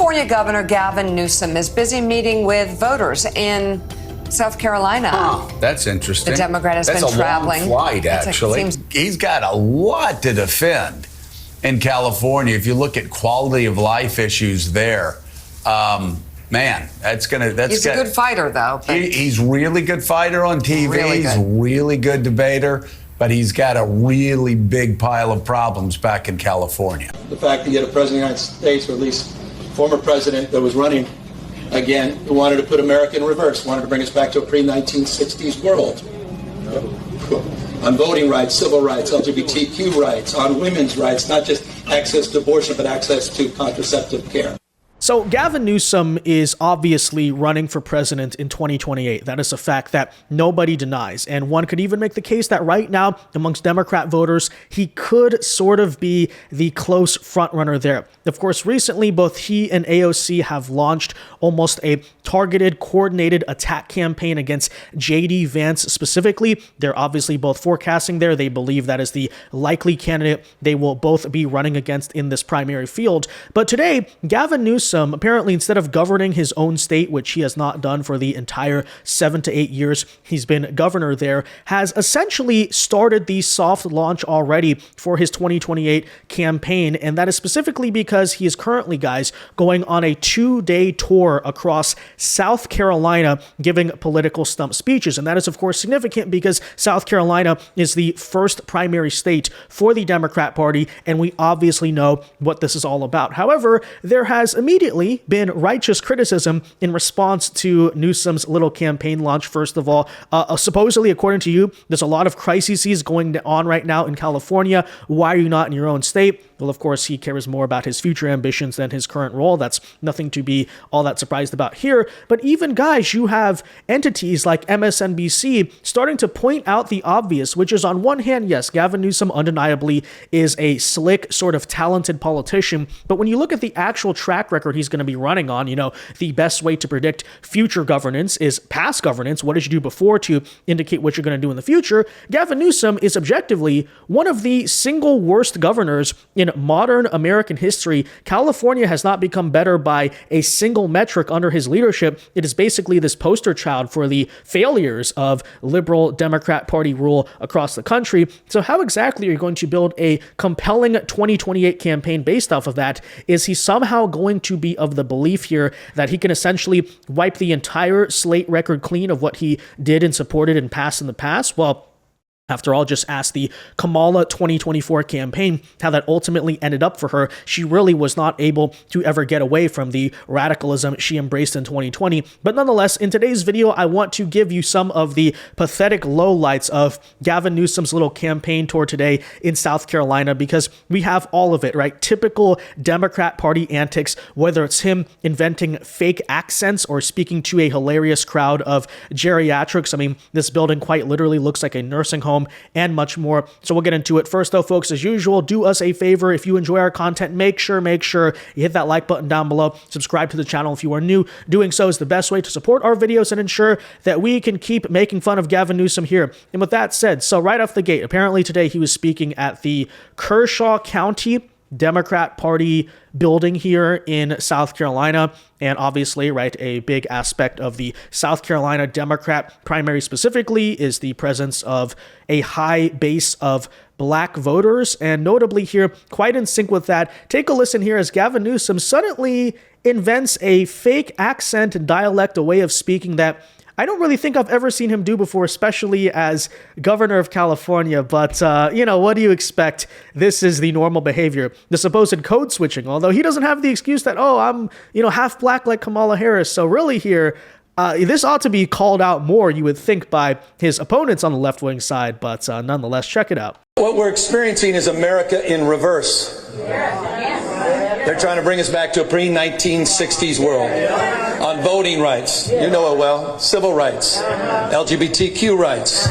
California Governor Gavin Newsom is busy meeting with voters in South Carolina. That's interesting. The Democrat has been traveling. That's a long flight, actually. He's got a lot to defend in California. If you look at quality of life issues there, man, he's a good fighter, though. He's really good fighter on TV. He's a really good debater, but he's got a really big pile of problems back in California. The fact that you had a president of the United States, or at least former president, that was running again, who wanted to put America in reverse, wanted to bring us back to a pre-1960s world. On voting rights, civil rights, LGBTQ rights, on women's rights, not just access to abortion, but access to contraceptive care. So Gavin Newsom is obviously running for president in 2028. That is a fact that nobody denies. And one could even make the case that right now, amongst Democrat voters, he could sort of be the close frontrunner there. Of course, recently, both he and AOC have launched almost a targeted, coordinated attack campaign against J.D. Vance specifically. They're obviously both forecasting there. They believe that is the likely candidate they will both be running against in this primary field. But today, Gavin Newsom, apparently, instead of governing his own state, which he has not done for the entire 7 to 8 years he's been governor there, has essentially started the soft launch already for his 2028 campaign. And that is specifically because he is currently, guys, going on a 2-day tour across South Carolina, giving political stump speeches. And that is, of course, significant because South Carolina is the first primary state for the Democrat Party, and we obviously know what this is all about. However, there has immediately been righteous criticism in response to Newsom's little campaign launch. First of all, supposedly, according to you, there's a lot of crises going on right now in California. Why are you not in your own state? Well, of course, he cares more about his future ambitions than his current role. That's nothing to be all that surprised about here. But even, guys, you have entities like MSNBC starting to point out the obvious, which is, on one hand, yes, Gavin Newsom undeniably is a slick, sort of talented politician. But when you look at the actual track record he's going to be running on, the best way to predict future governance is past governance. What did you do before to indicate what you're going to do in the future? Gavin Newsom is objectively one of the single worst governors in modern American history. California has not become better by a single metric under his leadership. It is basically this poster child for the failures of liberal Democrat Party rule across the country. So how exactly are you going to build a compelling 2028 campaign based off of that? Is he somehow going to be of the belief here that he can essentially wipe the entire slate record clean of what he did and supported and passed in the past? Well, after all, just ask the Kamala 2024 campaign how that ultimately ended up for her. She really was not able to ever get away from the radicalism she embraced in 2020. But nonetheless, in today's video, I want to give you some of the pathetic lowlights of Gavin Newsom's little campaign tour today in South Carolina, because we have all of it, right? Typical Democrat Party antics, whether it's him inventing fake accents or speaking to a hilarious crowd of geriatrics. I mean, this building quite literally looks like a nursing home, and much more. So we'll get into it. First though, folks, as usual, do us a favor. If you enjoy our content, make sure you hit that like button down below. Subscribe to the channel if you are new. Doing so is the best way to support our videos and ensure that we can keep making fun of Gavin Newsom here. And with that said, so right off the gate, apparently today he was speaking at the Kershaw County Democrat Party building here in South Carolina. And obviously, right, a big aspect of the South Carolina Democrat primary specifically is the presence of a high base of black voters. And notably here, quite in sync with that, take a listen here as Gavin Newsom suddenly invents a fake accent and dialect, a way of speaking that I don't really think I've ever seen him do before, especially as governor of California. But, what do you expect? This is the normal behavior. The supposed code switching, although he doesn't have the excuse that, I'm, half black like Kamala Harris. So really here, this ought to be called out more, you would think, by his opponents on the left-wing side. But nonetheless, check it out. What we're experiencing is America in reverse. They're trying to bring us back to a pre-1960s world on voting rights. You know it well. Civil rights, LGBTQ rights,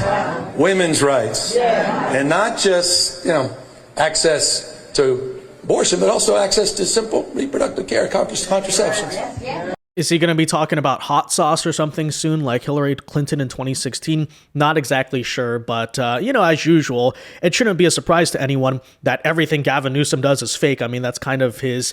women's rights, and not just, access to abortion, but also access to simple reproductive care, contraceptions. Is he going to be talking about hot sauce or something soon, like Hillary Clinton in 2016? Not exactly sure, but, as usual, it shouldn't be a surprise to anyone that everything Gavin Newsom does is fake. I mean, that's kind of his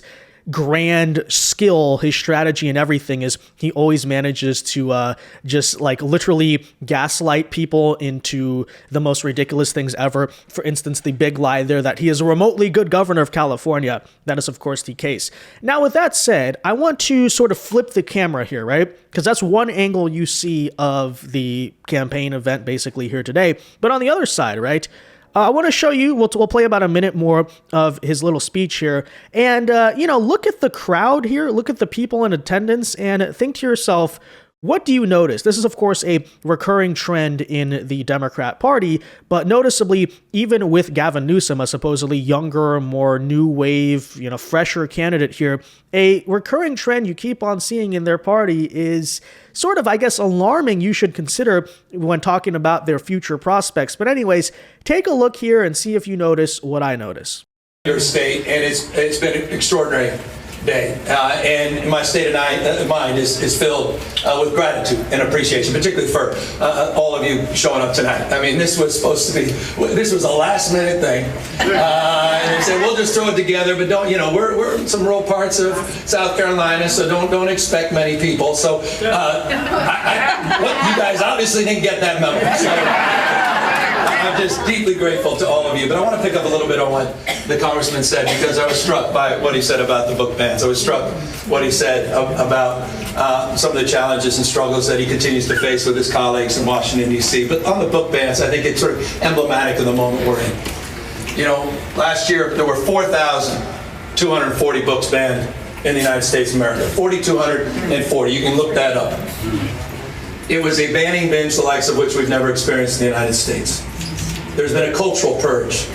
grand skill, his strategy and everything is he always manages to just like literally gaslight people into the most ridiculous things ever. For instance, the big lie there that he is a remotely good governor of California. That is, of course, the case. Now, with that said, I want to sort of flip the camera here, right? Because that's one angle you see of the campaign event basically here today. But on the other side, right? I want to show you, we'll play about a minute more of his little speech here. And, look at the crowd here, look at the people in attendance, and think to yourself, what do you notice? This is, of course, a recurring trend in the Democrat Party, but noticeably, even with Gavin Newsom, a supposedly younger, more new wave, fresher candidate here, a recurring trend you keep on seeing in their party is sort of, I guess, alarming. You should consider when talking about their future prospects. But anyways, take a look here and see if you notice what I notice. Your state, and it's been an extraordinary day, and my state of mind is filled with gratitude and appreciation, particularly for all of you showing up tonight. I mean, this was a last minute thing, and they said we'll just throw it together, but don't, we're in some rural parts of South Carolina, so don't expect many people. So you guys obviously didn't get that memo. So, I'm just deeply grateful to all of you, but I want to pick up a little bit on what the congressman said, because I was struck by what he said about the book bans. I was struck what he said about some of the challenges and struggles that he continues to face with his colleagues in Washington, D.C. But on the book bans, I think it's sort of emblematic of the moment we're in. Last year there were 4,240 books banned in the United States of America. 4,240. You can look that up. It was a banning binge the likes of which we've never experienced in the United States. There's been a cultural purge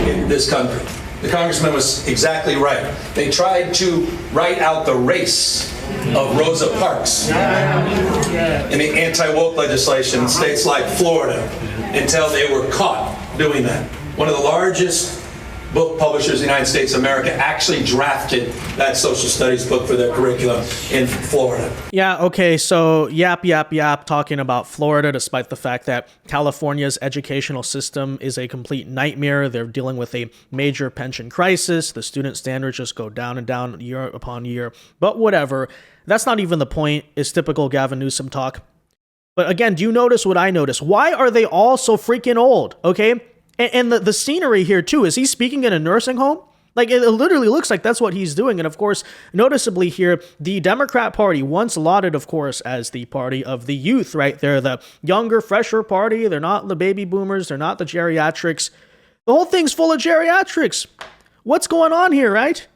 in this country. The congressman was exactly right. They tried to write out the race of Rosa Parks in the anti-woke legislation in states like Florida until they were caught doing that. One of the largest book publishers in the United States of America actually drafted that social studies book for their curriculum in Florida. Yeah, okay, so yap, talking about Florida, despite the fact that California's educational system is a complete nightmare. They're dealing with a major pension crisis. The student standards just go down and down year upon year. But whatever, that's not even the point. It's typical Gavin Newsom talk. But again, do you notice what I notice? Why are they all so freaking old, okay? And the scenery here, too, is he speaking in a nursing home? Like, it literally looks like that's what he's doing. And, of course, noticeably here, the Democrat Party, once lauded, of course, as the party of the youth, right? They're the younger, fresher party. They're not the baby boomers. They're not the geriatrics. The whole thing's full of geriatrics. What's going on here, right?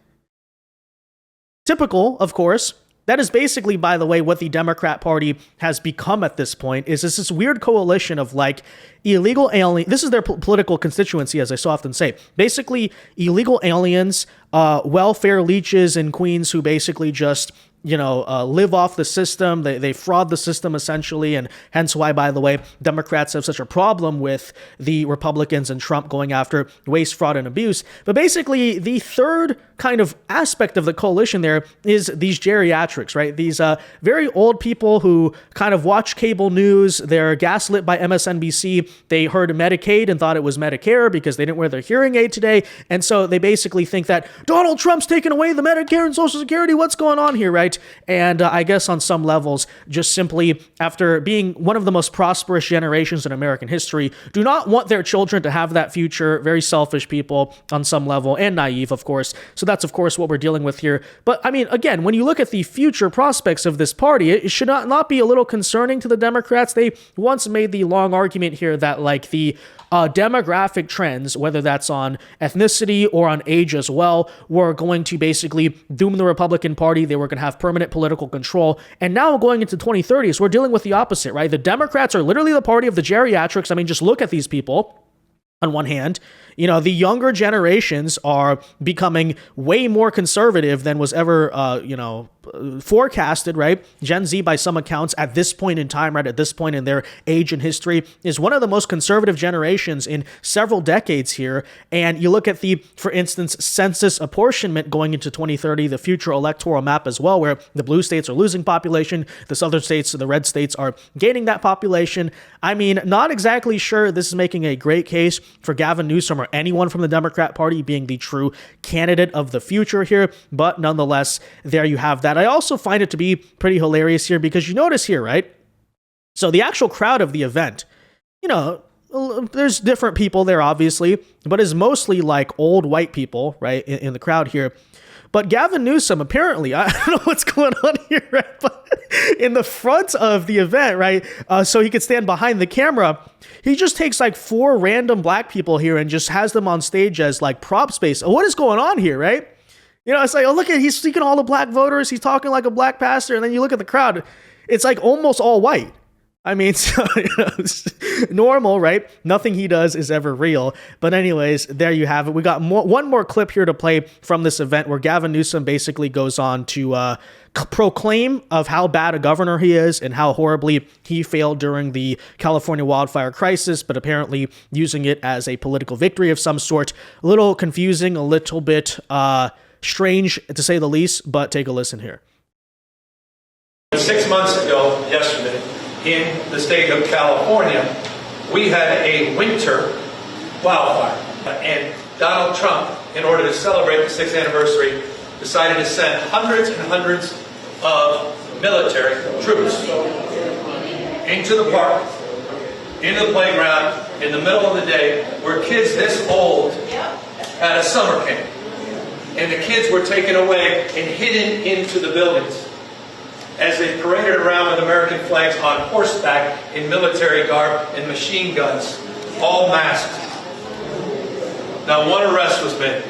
Typical, of course. That is basically, by the way, what the Democrat Party has become at this point, is this weird coalition of like illegal aliens. This is their political constituency, as I so often say. Basically, illegal aliens, welfare leeches in Queens who basically just, live off the system. They fraud the system, essentially, and hence why, by the way, Democrats have such a problem with the Republicans and Trump going after waste, fraud, and abuse. But basically, the third kind of aspect of the coalition there is these geriatrics, right? These very old people who kind of watch cable news. They're gaslit by MSNBC. They heard Medicaid and thought it was Medicare because they didn't wear their hearing aid today. And so they basically think that Donald Trump's taking away the Medicare and Social Security. What's going on here, right? And I guess on some levels, just simply after being one of the most prosperous generations in American history, do not want their children to have that future. Very selfish people on some level, and naive, of course. So that's, of course, what we're dealing with here. But I mean, again, when you look at the future prospects of this party, it should not be a little concerning to the Democrats. They once made the long argument here that like the demographic trends, whether that's on ethnicity or on age as well, were going to basically doom the Republican Party. They were going to have permanent political control. And now going into 2030s, we're dealing with the opposite, right? The Democrats are literally the party of the geriatrics. I mean, just look at these people. On one hand, the younger generations are becoming way more conservative than was ever, forecasted, right? Gen Z, by some accounts, at this point in time, right, at this point in their age and history, is one of the most conservative generations in several decades here. And you look at the, for instance, census apportionment going into 2030, the future electoral map as well, where the blue states are losing population, the southern states, the red states are gaining that population. I mean, not exactly sure this is making a great case for Gavin Newsom or anyone from the Democrat Party being the true candidate of the future here, but nonetheless, there you have that. I also find it to be pretty hilarious here because you notice here, right? So the actual crowd of the event, you know, there's different people there, obviously, but it's mostly like old white people, right, in the crowd here. But Gavin Newsom, apparently, I don't know what's going on here, right? But in the front of the event, right, so he could stand behind the camera, he just takes like 4 random black people here and just has them on stage as like prop space. What is going on here, right? You know, it's like, oh, look at, he's speaking to all the black voters. He's talking like a black pastor. And then you look at the crowd, it's like almost all white. I mean, so, you know, it's normal, right? Nothing he does is ever real. But anyways, there you have it. We got one more clip here to play from this event where Gavin Newsom basically goes on to proclaim of how bad a governor he is and how horribly he failed during the California wildfire crisis, but apparently using it as a political victory of some sort. A little confusing, a little bit strange to say the least, but take a listen here. 6 months ago, yesterday, in the state of California, we had a winter wildfire. And Donald Trump, in order to celebrate the 6th anniversary, decided to send hundreds and hundreds of military troops into the park, into the playground, in the middle of the day, where kids this old had a summer camp. And the kids were taken away and hidden into the buildings as they paraded around with American flags on horseback in military garb and machine guns, all masked. Now, one arrest was made.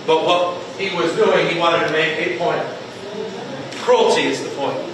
But what he was doing, he wanted to make a point. Cruelty is the point.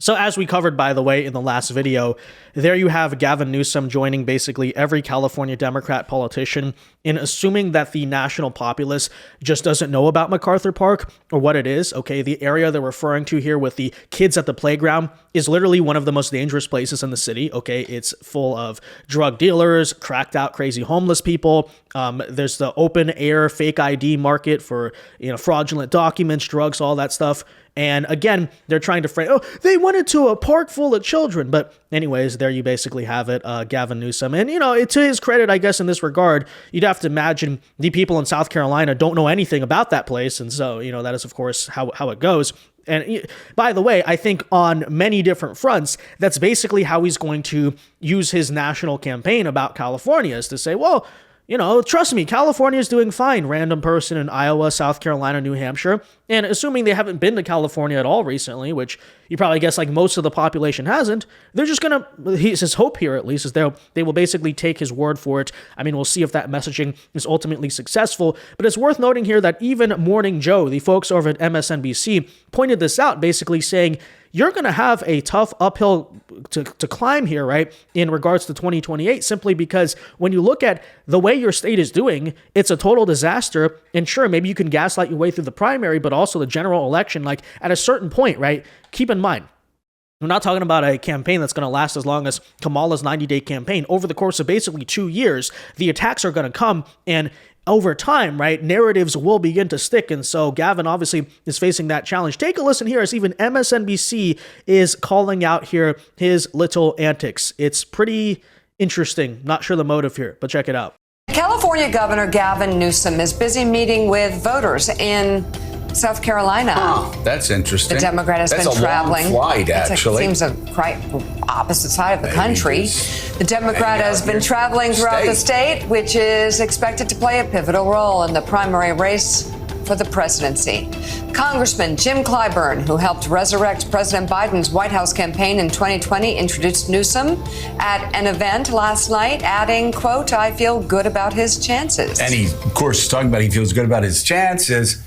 So as we covered, by the way, in the last video, there you have Gavin Newsom joining basically every California Democrat politician in assuming that the national populace just doesn't know about MacArthur Park or what it is. Okay, the area they're referring to here with the kids at the playground is literally one of the most dangerous places in the city. Okay, it's full of drug dealers, cracked out crazy homeless people. There's the open air fake ID market for, you know, fraudulent documents, drugs, all that stuff. And again, they're trying to frame, oh, they went into a park full of children. But anyways, there you basically have it, Gavin Newsom. And, you know, to his credit, I guess, in this regard, you'd have to imagine the people in South Carolina don't know anything about that place. And so, you know, that is, of course, how it goes. And by the way, I think on many different fronts, that's basically how he's going to use his national campaign about California, is to say, well, you know, trust me, California is doing fine. Random person in Iowa, South Carolina, New Hampshire. And assuming they haven't been to California at all recently, which you probably guess like most of the population hasn't, they're just going to, his hope here at least, is they will basically take his word for it. I mean, we'll see if that messaging is ultimately successful. But it's worth noting here that even Morning Joe, the folks over at MSNBC, pointed this out, basically saying, you're going to have a tough uphill to climb here, right, in regards to 2028, simply because when you look at the way your state is doing, it's a total disaster. And sure, maybe you can gaslight your way through the primary, but also the general election, like at a certain point, right, keep in mind, we're not talking about a campaign that's going to last as long as Kamala's 90-day campaign. Over the course of basically 2 years, the attacks are going to come, and over time, right, narratives will begin to stick. And so Gavin obviously is facing that challenge. Take a listen here as even MSNBC is calling out here his little antics. It's pretty interesting. Not sure the motive here, but check it out. California Governor Gavin Newsom is busy meeting with voters in South Carolina. Oh, that's interesting. The Democrat has been traveling. Long flight, actually. It seems a quite opposite side of the country. The Democrat has been traveling throughout the state, which is expected to play a pivotal role in the primary race for the presidency. Congressman Jim Clyburn, who helped resurrect President Biden's White House campaign in 2020, introduced Newsom at an event last night, adding, quote, "I feel good about his chances." And he, of course, is talking about he feels good about his chances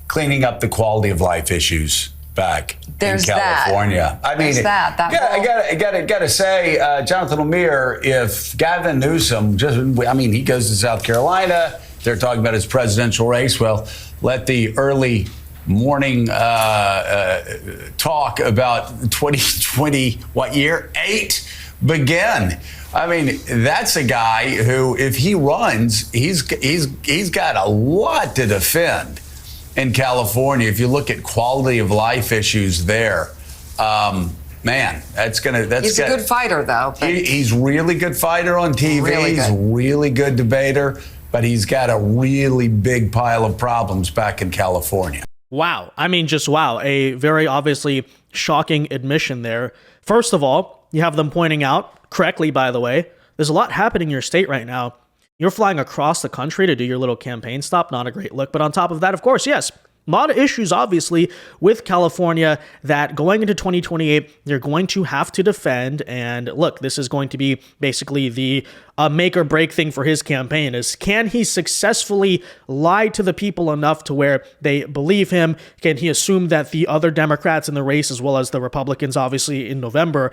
cleaning up the quality of life issues back in California. I mean, I gotta say, Jonathan Lemire, if Gavin Newsom he goes to South Carolina, they're talking about his presidential race. Well, let the early morning talk about 2020, what year? 8 begin. I mean, that's a guy who, if he runs, he's got a lot to defend in California. If you look at quality of life issues there, man, he's a good fighter, though. He's really good fighter on TV. Really he's a really good debater, but he's got a really big pile of problems back in California. Wow. I mean, just wow. A very obviously shocking admission there. First of all, you have them pointing out, correctly, by the way, there's a lot happening in your state right now. You're flying across the country to do your little campaign stop. Not a great look. But on top of that, of course, yes, a lot of issues, obviously, with California that going into 2028, they're going to have to defend. And look, this is going to be basically the make or break thing for his campaign is, can he successfully lie to the people enough to where they believe him? Can he assume that the other Democrats in the race, as well as the Republicans, obviously, in November,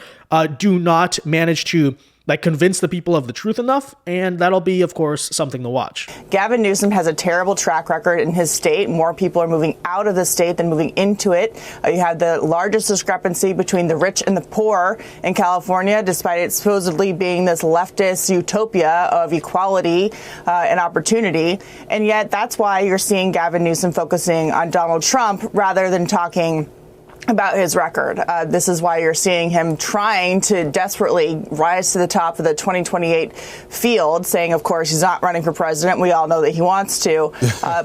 do not manage to convince the people of the truth enough? And that'll be, of course, something to watch. Gavin Newsom has a terrible track record in his state. More people are moving out of the state than moving into it. You have the largest discrepancy between the rich and the poor in California, despite it supposedly being this leftist utopia of equality and opportunity. And yet that's why you're seeing Gavin Newsom focusing on Donald Trump rather than talking about his record. This is why you're seeing him trying to desperately rise to the top of the 2028 field, saying, of course, he's not running for president. We all know that he wants to,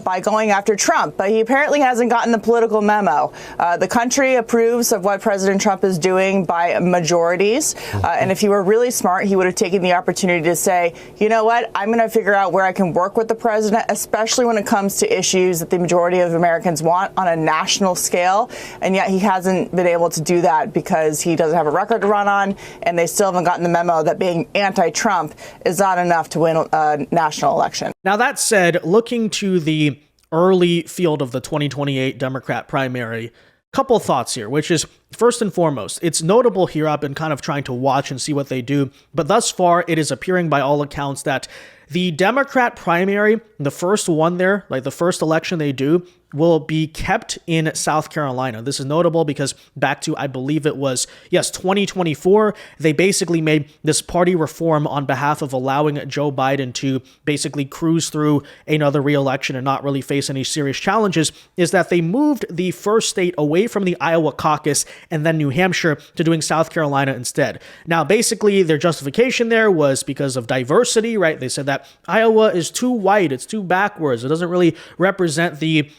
by going after Trump. But he apparently hasn't gotten the political memo. The country approves of what President Trump is doing by majorities. And if he were really smart, he would have taken the opportunity to say, you know what, I'm going to figure out where I can work with the president, especially when it comes to issues that the majority of Americans want on a national scale. And yet he hasn't been able to do that because he doesn't have a record to run on, and they still haven't gotten the memo that being anti-Trump is not enough to win a national election. Now, that said, looking to the early field of the 2028 Democrat primary, couple thoughts here, which is, first and foremost, it's notable here. I've been kind of trying to watch and see what they do, but thus far it is appearing by all accounts that the Democrat primary, the first one there, like the first election they do, will be kept in South Carolina. This is notable because back to, I believe it was, 2024, they basically made this party reform on behalf of allowing Joe Biden to basically cruise through another re-election and not really face any serious challenges, is that they moved the first state away from the Iowa caucus and then New Hampshire to doing South Carolina instead. Now, basically, their justification there was because of diversity, right? They said that Iowa is too white, it's too backwards, it doesn't really represent the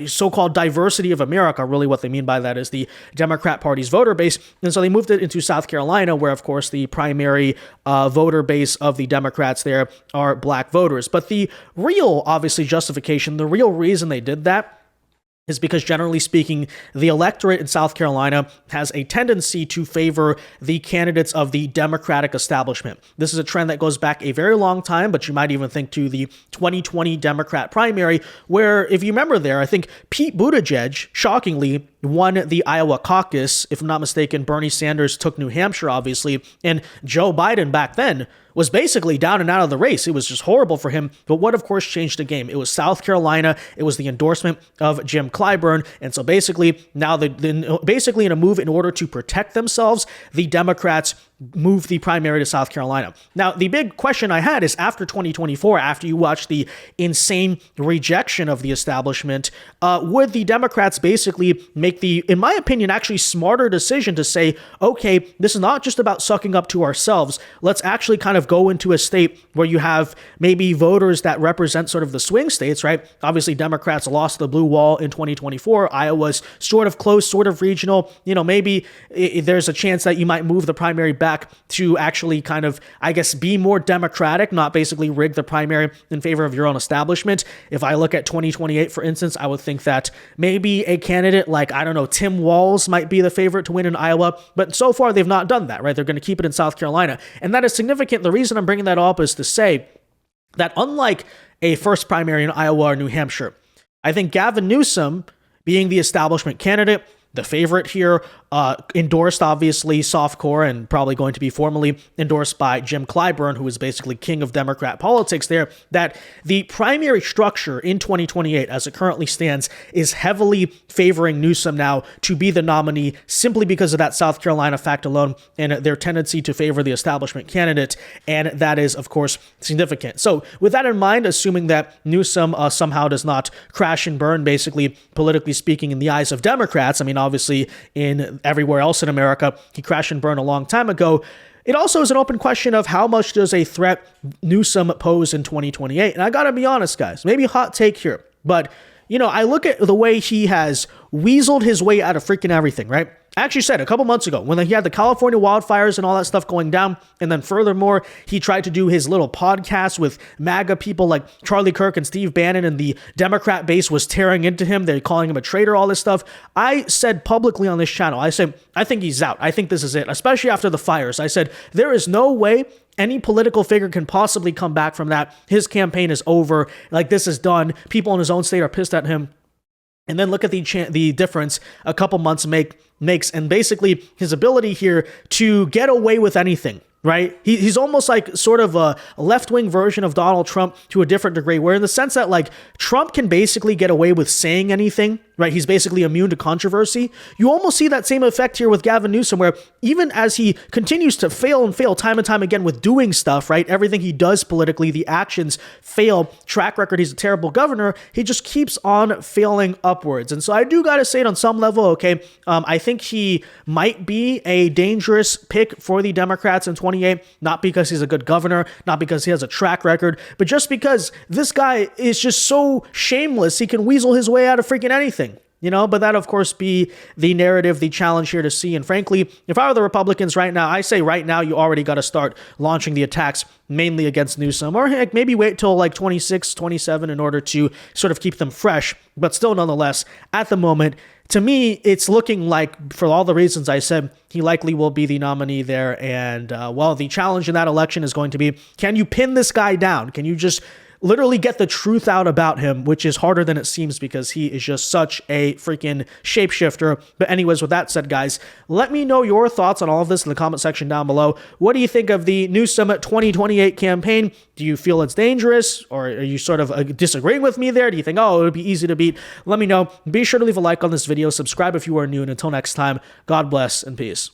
so-called diversity of America. Really what they mean by that is the Democrat Party's voter base. And so they moved it into South Carolina, where, of course, the primary voter base of the Democrats there are black voters. But the real, obviously, justification, the real reason they did that is because, generally speaking, the electorate in South Carolina has a tendency to favor the candidates of the Democratic establishment. This is a trend that goes back a very long time, but you might even think to the 2020 Democrat primary, where, if you remember there, I think Pete Buttigieg, shockingly, won the Iowa caucus. If I'm not mistaken, Bernie Sanders took New Hampshire, obviously, and Joe Biden back then was basically down and out of the race. It was just horrible for him. But what, of course, changed the game? It was South Carolina. It was the endorsement of Jim Clyburn. And so basically, now basically in a move in order to protect themselves, the Democrats moved the primary to South Carolina. Now, the big question I had is, after 2024, after you watch the insane rejection of the establishment, would the Democrats basically make the, in my opinion, actually smarter decision to say, okay, this is not just about sucking up to ourselves. Let's actually kind of go into a state where you have maybe voters that represent sort of the swing states, right? Obviously, Democrats lost the blue wall in 2024. Iowa's sort of close, sort of regional. You know, maybe there's a chance that you might move the primary back to actually kind of, I guess, be more democratic, not basically rig the primary in favor of your own establishment. If I look at 2028, for instance, I would think that maybe a candidate like, I don't know, Tim Walz might be the favorite to win in Iowa, but so far they've not done that, right? They're going to keep it in South Carolina. And that is significant. The reason I'm bringing that up is to say that unlike a first primary in Iowa or New Hampshire, I think Gavin Newsom, being the establishment candidate, the favorite here, endorsed obviously softcore and probably going to be formally endorsed by Jim Clyburn, who is basically king of Democrat politics there, that the primary structure in 2028 as it currently stands is heavily favoring Newsom now to be the nominee simply because of that South Carolina fact alone and their tendency to favor the establishment candidate. And that is, of course, significant. So with that in mind, assuming that Newsom somehow does not crash and burn, basically, politically speaking, in the eyes of Democrats, I mean, obviously in everywhere else in America, he crashed and burned a long time ago. It also is an open question of how much does a threat Newsom pose in 2028? And I got to be honest, guys, maybe hot take here, but you know, I look at the way he has weaseled his way out of freaking everything, right? I actually said a couple months ago when he had the California wildfires and all that stuff going down, and then furthermore, he tried to do his little podcast with MAGA people like Charlie Kirk and Steve Bannon, and the Democrat base was tearing into him. They're calling him a traitor, all this stuff. I said publicly on this channel, I said, I think he's out. I think this is it, especially after the fires. I said, there is no way any political figure can possibly come back from that. His campaign is over. Like, this is done. People in his own state are pissed at him. And then look at the difference a couple months makes, and basically his ability here to get away with anything, right? He's almost like sort of a left-wing version of Donald Trump to a different degree, where in the sense that like Trump can basically get away with saying anything, right? He's basically immune to controversy. You almost see that same effect here with Gavin Newsom, where even as he continues to fail and fail time and time again with doing stuff, right? Everything he does politically, the actions fail. Track record, he's a terrible governor. He just keeps on failing upwards. And so I do got to say it on some level, okay, I think he might be a dangerous pick for the Democrats in 2028, not because he's a good governor, not because he has a track record, but just because this guy is just so shameless, he can weasel his way out of freaking anything. You know, but that, of course, be the narrative, the challenge here to see. And frankly, if I were the Republicans right now, I say right now, you already got to start launching the attacks mainly against Newsom, or heck, maybe wait till like 26, 27 in order to sort of keep them fresh. But still, nonetheless, at the moment, to me, it's looking like, for all the reasons I said, he likely will be the nominee there. And, well, the challenge in that election is going to be, can you pin this guy down? Can you just literally get the truth out about him, which is harder than it seems because he is just such a freaking shapeshifter. But anyways, with that said, guys, let me know your thoughts on all of this in the comment section down below. What do you think of the Newsom 2028 campaign? Do you feel it's dangerous, or are you sort of disagreeing with me there? Do you think, oh, it would be easy to beat? Let me know. Be sure to leave a like on this video, subscribe if you are new, and until next time, God bless and peace.